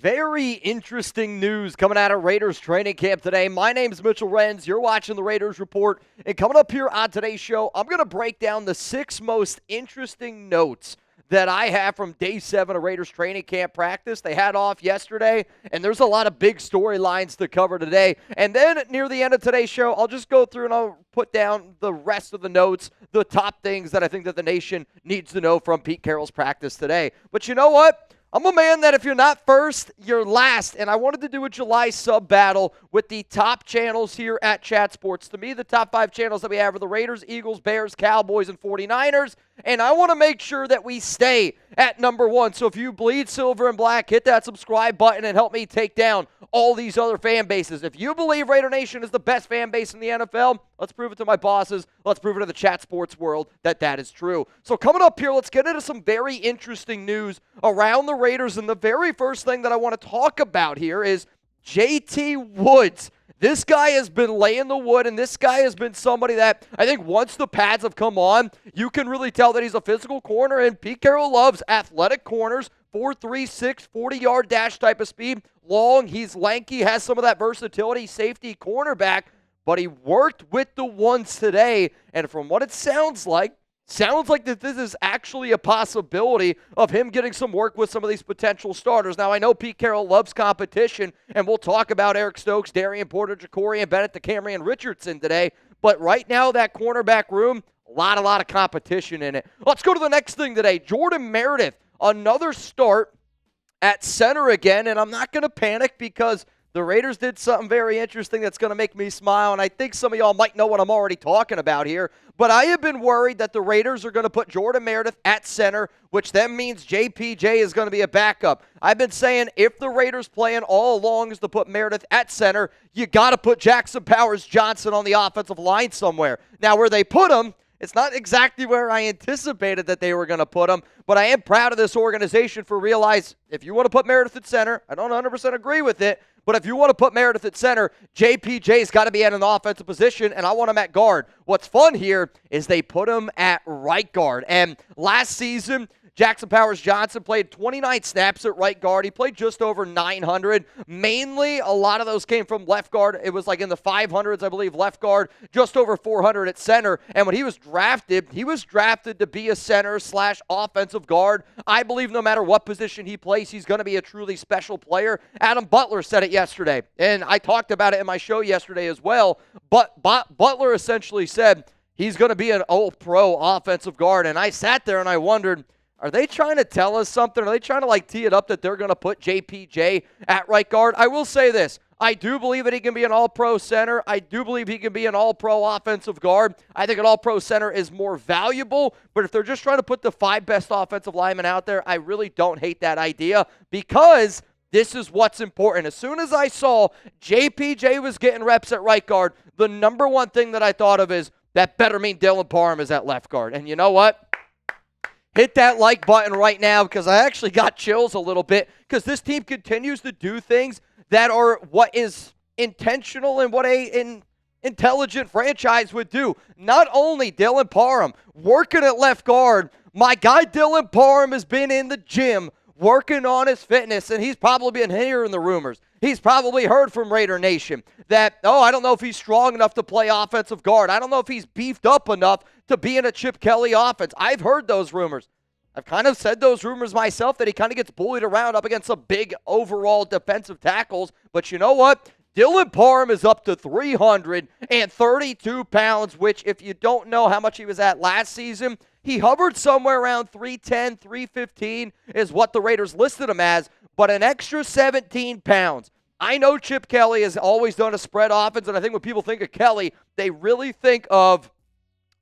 very interesting news coming out of Raiders training camp today. My name's Mitchell Renz. You're watching the Raiders Report. And coming up here on today's show, I'm going to break down the 6 most interesting notes that I have from day 7 of Raiders training camp practice. They had off yesterday, and there's a lot of big storylines to cover today. And then near the end of today's show, I'll just go through and I'll put down the rest of the notes, the top things that I think that the nation needs to know from Pete Carroll's practice today. But you know what? I'm a man that if you're not first, you're last, and I wanted to do a July sub battle with the top channels here at Chat Sports. To me, the top 5 channels that we have are the Raiders, Eagles, Bears, Cowboys, and 49ers, and I want to make sure that we stay at number 1. So if you bleed silver and black, hit that subscribe button and help me take down all these other fan bases. If you believe Raider Nation is the best fan base in the NFL, let's prove it to my bosses. Let's prove it to the Chat Sports world that that is true. So coming up here, let's get into some very interesting news around the Raiders. And the very first thing that I want to talk about here is JT Woods. This guy has been laying the wood, and this guy has been somebody that I think once the pads have come on, you can really tell that he's a physical corner, and Pete Carroll loves athletic corners, 4.36, 40-yard dash type of speed, long, he's lanky, has some of that versatility, safety, cornerback, but he worked with the ones today, and from what it sounds like that this is actually a possibility of him getting some work with some of these potential starters. Now, I know Pete Carroll loves competition, and we'll talk about Eric Stokes, Darien, Porter, Jacorian, Bennett, DeCamerion, Richardson today, but right now, that cornerback room, a lot of competition in it. Let's go to the next thing today. Jordan Meredith, another start at center again, and I'm not going to panic because the Raiders did something very interesting that's going to make me smile, and I think some of y'all might know what I'm already talking about here, but I have been worried that the Raiders are going to put Jordan Meredith at center, which then means JPJ is going to be a backup. I've been saying if the Raiders' plan all along is to put Meredith at center, you got to put Jackson Powers-Johnson on the offensive line somewhere. Now, where they put him, it's not exactly where I anticipated that they were going to put him, but I am proud of this organization for realize if you want to put Meredith at center, I don't 100% agree with it, but if you want to put Meredith at center, JPJ's got to be at an offensive position, and I want him at guard. What's fun here is they put him at right guard, and last season, Jackson Powers-Johnson played 29 snaps at right guard. He played just over 900. Mainly, a lot of those came from left guard. It was like in the 500s, I believe, left guard, just over 400 at center. And when he was drafted to be a center/offensive guard. I believe no matter what position he plays, he's going to be a truly special player. Adam Butler said it yesterday, and I talked about it in my show yesterday as well. But Butler essentially said he's going to be an all-pro offensive guard. And I sat there and I wondered, are they trying to tell us something? Are they trying to tee it up that they're going to put JPJ at right guard? I will say this. I do believe that he can be an all-pro center. I do believe he can be an all-pro offensive guard. I think an all-pro center is more valuable, but if they're just trying to put the 5 best offensive linemen out there, I really don't hate that idea because this is what's important. As soon as I saw JPJ was getting reps at right guard, the number one thing that I thought of is that better mean Dylan Parham is at left guard. And you know what? Hit that like button right now because I actually got chills a little bit because this team continues to do things that are what is intentional and what an intelligent franchise would do. Not only Dylan Parham working at left guard, my guy Dylan Parham has been in the gym working on his fitness, and he's probably been hearing the rumors. He's probably heard from Raider Nation that, I don't know if he's strong enough to play offensive guard. I don't know if he's beefed up enough to be in a Chip Kelly offense. I've heard those rumors. I've kind of said those rumors myself that he kind of gets bullied around up against some big overall defensive tackles. But you know what? Dylan Parham is up to 332 pounds, which if you don't know how much he was at last season, he hovered somewhere around 310, 315 is what the Raiders listed him as, but an extra 17 pounds. I know Chip Kelly has always done a spread offense, and I think when people think of Kelly, they really think of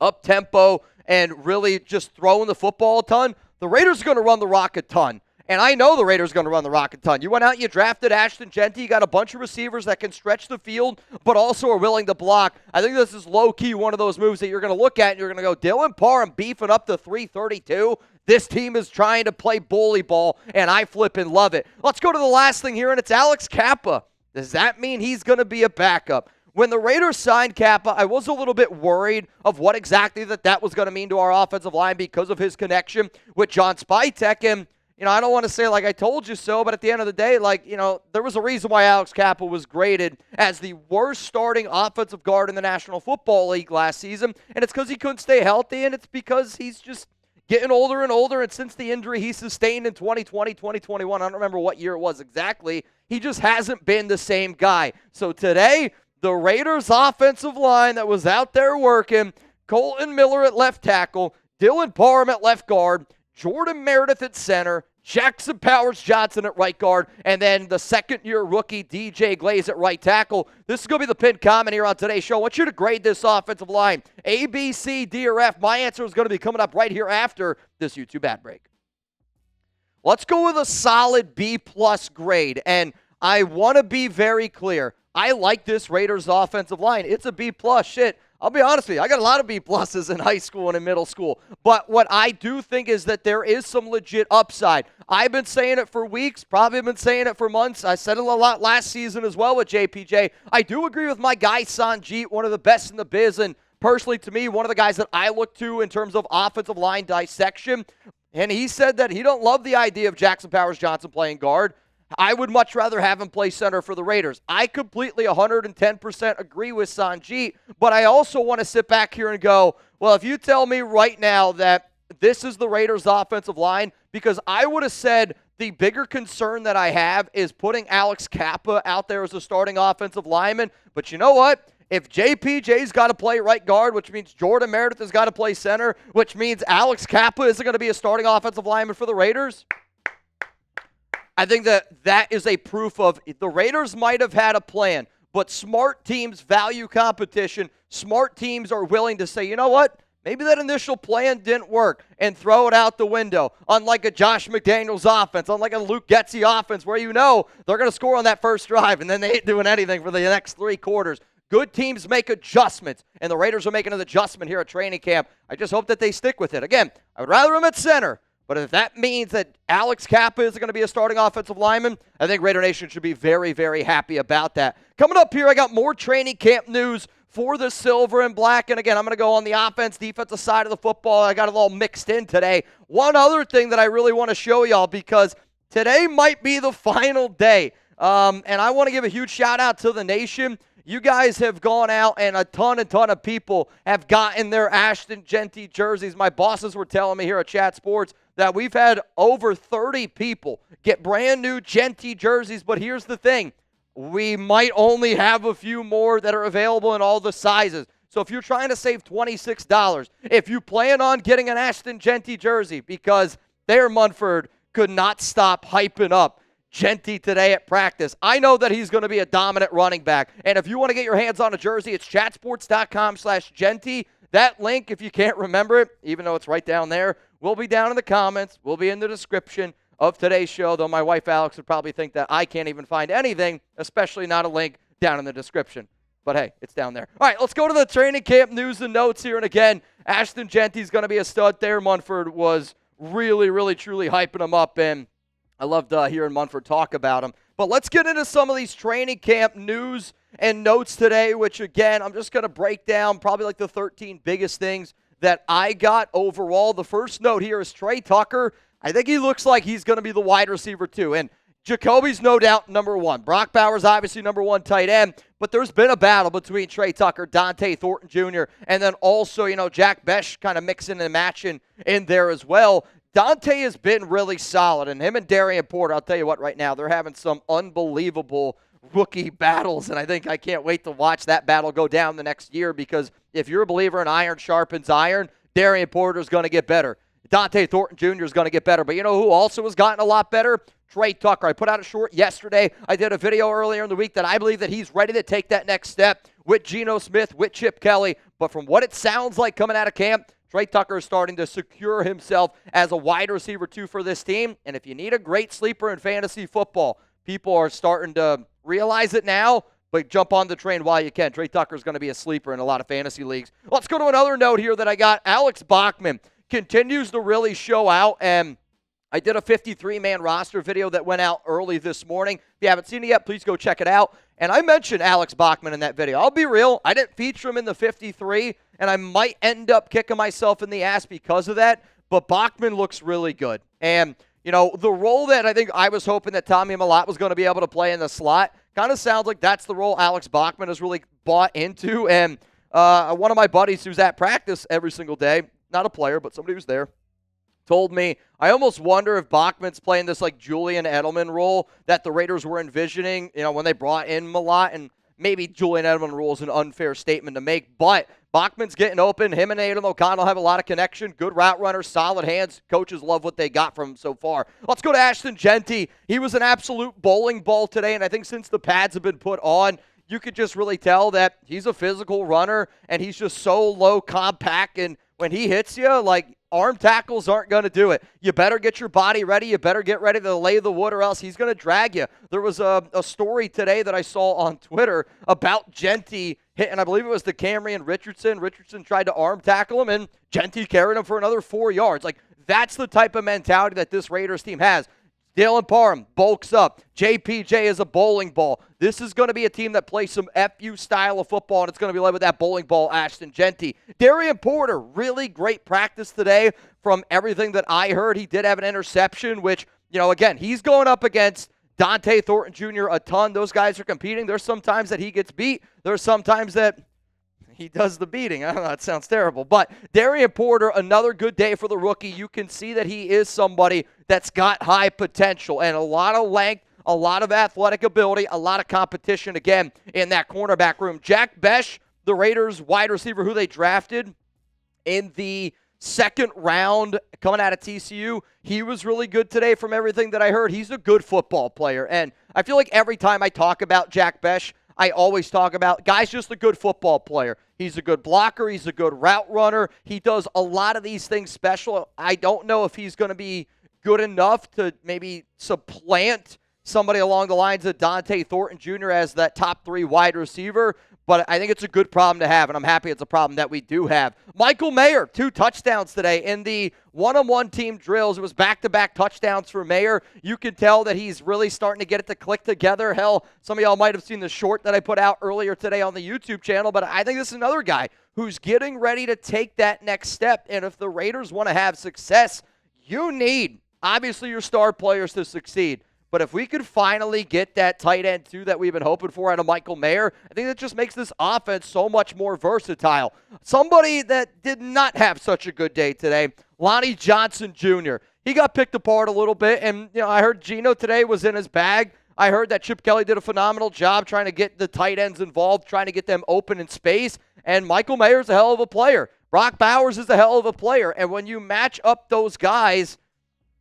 up-tempo and really just throwing the football a ton. The Raiders are going to run the rock a ton. And I know the Raiders are going to run the rock a ton. You went out and you drafted Ashton Genty. You got a bunch of receivers that can stretch the field, but also are willing to block. I think this is low-key one of those moves that you're going to look at and you're going to go, Dylan Parham beefing up to 332. This team is trying to play bully ball, and I flippin' love it. Let's go to the last thing here, and it's Alex Cappa. Does that mean he's going to be a backup? When the Raiders signed Cappa, I was a little bit worried of what exactly that was going to mean to our offensive line because of his connection with John Spytek. And I don't want to say like I told you so, but at the end of the day, there was a reason why Alex Cappa was graded as the worst starting offensive guard in the National Football League last season, and it's because he couldn't stay healthy, and it's because he's just getting older and older, and since the injury he sustained in 2020, 2021, I don't remember what year it was exactly, he just hasn't been the same guy. So today, the Raiders' offensive line that was out there working, Kolton Miller at left tackle, Dylan Parham at left guard, Jordan Meredith at center, Jackson Powers-Johnson at right guard, and then the second-year rookie DJ Glaze at right tackle. This is going to be the pinned comment here on today's show. I want you to grade this offensive line. A, B, C, D, or F. My answer is going to be coming up right here after this YouTube ad break. Let's go with a solid B-plus grade, and I want to be very clear. I like this Raiders offensive line. It's a B-plus. Shit. I'll be honest with you, I got a lot of B-pluses in high school and in middle school. But what I do think is that there is some legit upside. I've been saying it for weeks, probably been saying it for months. I said it a lot last season as well with JPJ. I do agree with my guy, Sanjeet, one of the best in the biz, and personally to me, one of the guys that I look to in terms of offensive line dissection. And he said that he don't love the idea of Jackson Powers-Johnson playing guard. I would much rather have him play center for the Raiders. I completely 110% agree with Sanjeet, but I also want to sit back here and go, well, if you tell me right now that this is the Raiders' offensive line, because I would have said the bigger concern that I have is putting Alex Cappa out there as a starting offensive lineman, but you know what? If JPJ's got to play right guard, which means Jordan Meredith has got to play center, which means Alex Cappa isn't going to be a starting offensive lineman for the Raiders, I think that is a proof of the Raiders might have had a plan, but smart teams value competition. Smart teams are willing to say, you know what? Maybe that initial plan didn't work and throw it out the window. Unlike a Josh McDaniels offense, unlike a Luke Getsy offense where they're going to score on that first drive and then they ain't doing anything for the next 3 quarters. Good teams make adjustments, and the Raiders are making an adjustment here at training camp. I just hope that they stick with it. Again, I would rather them at center. But if that means that Alex Cappa is going to be a starting offensive lineman, I think Raider Nation should be very, very happy about that. Coming up here, I got more training camp news for the Silver and Black. And again, I'm going to go on the offense, defensive side of the football. I got it all mixed in today. One other thing that I really want to show y'all, because today might be the final day. And I want to give a huge shout out to the nation. You guys have gone out, and a ton of people have gotten their Ashton Jeanty jerseys. My bosses were telling me here at Chat Sports that we've had over 30 people get brand new Jeanty jerseys, but here's the thing. We might only have a few more that are available in all the sizes. So if you're trying to save $26, if you plan on getting an Ashton Jeanty jersey, because Thayer Munford could not stop hyping up Jeanty today at practice. I know that he's going to be a dominant running back. And if you want to get your hands on a jersey, it's chatsports.com/Jeanty. That link, if you can't remember it, even though it's right down there, will be down in the comments, will be in the description of today's show, though my wife Alex would probably think that I can't even find anything, especially not a link down in the description. But hey, it's down there. All right, let's go to the training camp news and notes here. And again, Ashton Jeanty's going to be a stud there. Munford was really, really, truly hyping him up, and I loved hearing Munford talk about him. But let's get into some of these training camp news and notes today, which, again, I'm just going to break down probably like the 13 biggest things that I got overall. The first note here is Trey Tucker. I think he looks like he's going to be the wide receiver too. And Jacoby's no doubt number 1. Brock Bowers obviously number 1 tight end. But there's been a battle between Trey Tucker, Dante Thornton Jr., and then also, Jack Besh kind of mixing and matching in there as well. Dante has been really solid, and him and Darien Porter, I'll tell you what, right now, they're having some unbelievable rookie battles, and I can't wait to watch that battle go down the next year, because if you're a believer in iron sharpens iron, Darien Porter's going to get better. Dante Thornton Jr. is going to get better, but you know who also has gotten a lot better? Trey Tucker. I put out a short yesterday. I did a video earlier in the week that I believe that he's ready to take that next step with Geno Smith, with Chip Kelly, but from what it sounds like coming out of camp, Trey Tucker is starting to secure himself as a wide receiver 2 for this team. And if you need a great sleeper in fantasy football, people are starting to realize it now, but jump on the train while you can. Trey Tucker is going to be a sleeper in a lot of fantasy leagues. Let's go to another note here that I got. Alex Bachman continues to really show out, and I did a 53-man roster video that went out early this morning. If you haven't seen it yet, please go check it out. And I mentioned Alex Bachman in that video. I'll be real, I didn't feature him in the 53, and I might end up kicking myself in the ass because of that, but Bachman looks really good. And the role that I think I was hoping that Tommy Mellott was going to be able to play in the slot kind of sounds like that's the role Alex Bachman has really bought into. And one of my buddies who's at practice every single day, not a player, but somebody who's there, told me, I almost wonder if Bachman's playing this like Julian Edelman role that the Raiders were envisioning, when they brought in Mellott. And maybe Julian Edelman role is an unfair statement to make, but Bachman's getting open. Him and Aidan O'Connell have a lot of connection. Good route runner, solid hands. Coaches love what they got from him so far. Let's go to Ashton Jeanty. He was an absolute bowling ball today, and I think since the pads have been put on, you could just really tell that he's a physical runner, and he's just so low compact, and when he hits you, like, arm tackles aren't going to do it. You better get your body ready. You better get ready to lay the wood or else he's going to drag you. There was a story today that I saw on Twitter about Jeanty hitting, I believe it was the Camryn Richardson. Richardson tried to arm tackle him, and Jeanty carried him for another 4 yards. Like, that's the type of mentality that this Raiders team has. Dylan Parham bulks up. JPJ is a bowling ball. This is going to be a team that plays some FU style of football, and it's going to be led with that bowling ball, Ashton Jeanty. Darien Porter, really great practice today from everything that I heard. He did have an interception, which, again, he's going up against Dante Thornton Jr. a ton. Those guys are competing. There's some times that he gets beat. There's some times that he does the beating. I don't know, that sounds terrible. But Darien Porter, another good day for the rookie. You can see that he is somebody that's got high potential and a lot of length, a lot of athletic ability, a lot of competition, again, in that cornerback room. Jack Besh, the Raiders wide receiver who they drafted in the second round coming out of TCU, he was really good today from everything that I heard. He's a good football player. And I feel like every time I talk about Jack Besh, I always talk about, guy's just a good football player. He's a good blocker. He's a good route runner. He does a lot of these things special. I don't know if he's going to be good enough to maybe supplant somebody along the lines of Dante Thornton Jr. as that top 3 wide receiver, but I think it's a good problem to have, and I'm happy it's a problem that we do have. Michael Mayer, 2 touchdowns today in the one-on-one team drills. It was back-to-back touchdowns for Mayer. You can tell that he's really starting to get it to click together. Hell, some of y'all might have seen the short that I put out earlier today on the YouTube channel, but I think this is another guy who's getting ready to take that next step, and if the Raiders want to have success, you need, obviously, your star players to succeed. But if we could finally get that tight end, too, that we've been hoping for out of Michael Mayer, I think that just makes this offense so much more versatile. Somebody that did not have such a good day today, Lonnie Johnson Jr. He got picked apart a little bit, and I heard Geno today was in his bag. I heard that Chip Kelly did a phenomenal job trying to get the tight ends involved, trying to get them open in space, and Michael Mayer's a hell of a player. Brock Bowers is a hell of a player, and when you match up those guys,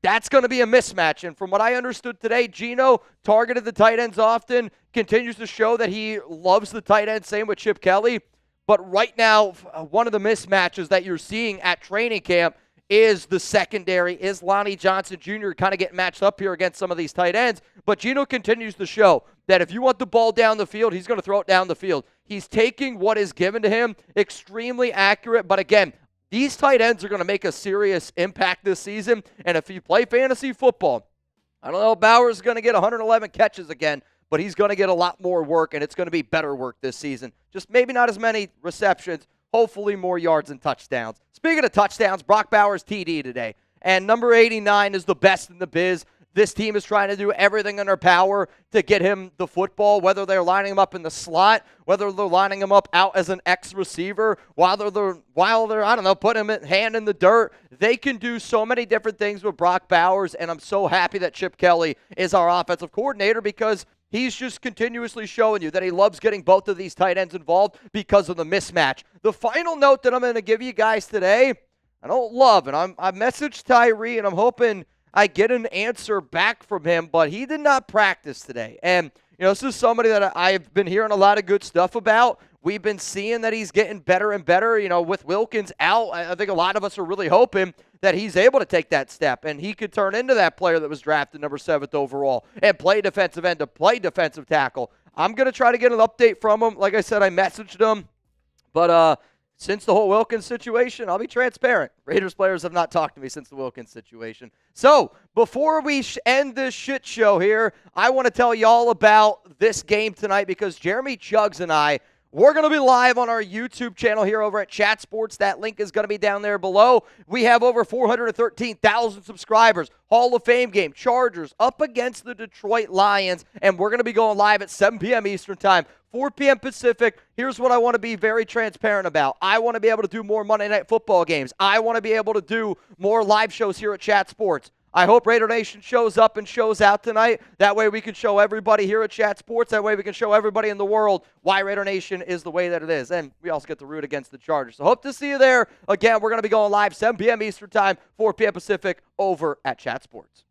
that's going to be a mismatch. And from what I understood today, Geno targeted the tight ends often, continues to show that he loves the tight end, same with Chip Kelly. But right now, one of the mismatches that you're seeing at training camp is the secondary, is Lonnie Johnson Jr. kind of getting matched up here against some of these tight ends. But Geno continues to show that if you want the ball down the field, he's going to throw it down the field. He's taking what is given to him, extremely accurate. But again, these tight ends are going to make a serious impact this season, and if you play fantasy football, I don't know if Bowers is going to get 111 catches again, but he's going to get a lot more work, and it's going to be better work this season. Just maybe not as many receptions, hopefully more yards and touchdowns. Speaking of touchdowns, Brock Bowers TD today, and number 89 is the best in the biz. This team is trying to do everything in their power to get him the football, whether they're lining him up in the slot, whether they're lining him up out as an X receiver, while they're I don't know, putting him hand in the dirt. They can do so many different things with Brock Bowers, and I'm so happy that Chip Kelly is our offensive coordinator because he's just continuously showing you that he loves getting both of these tight ends involved because of the mismatch. The final note that I'm going to give you guys today, I don't love, and I messaged Tyrie, and I'm hoping I get an answer back from him, but he did not practice today. And, this is somebody that I've been hearing a lot of good stuff about. We've been seeing that he's getting better and better. With Wilkins out, I think a lot of us are really hoping that he's able to take that step and he could turn into that player that was drafted number 7th overall and play defensive end to play defensive tackle. I'm going to try to get an update from him. Like I said, I messaged him, but since the whole Wilkins situation, I'll be transparent. Raiders players have not talked to me since the Wilkins situation. So, before we end this shit show here, I want to tell y'all about this game tonight because Jeremy Chuggs and I We're going to be live on our YouTube channel here over at Chat Sports. That link is going to be down there below. We have over 413,000 subscribers. Hall of Fame game, Chargers up against the Detroit Lions, and we're going to be going live at 7 p.m. Eastern Time, 4 p.m. Pacific. Here's what I want to be very transparent about. I want to be able to do more Monday Night Football games. I want to be able to do more live shows here at Chat Sports. I hope Raider Nation shows up and shows out tonight. That way we can show everybody here at Chat Sports. That way we can show everybody in the world why Raider Nation is the way that it is. And we also get to root against the Chargers. So hope to see you there. Again, we're going to be going live 7 p.m. Eastern Time, 4 p.m. Pacific over at Chat Sports.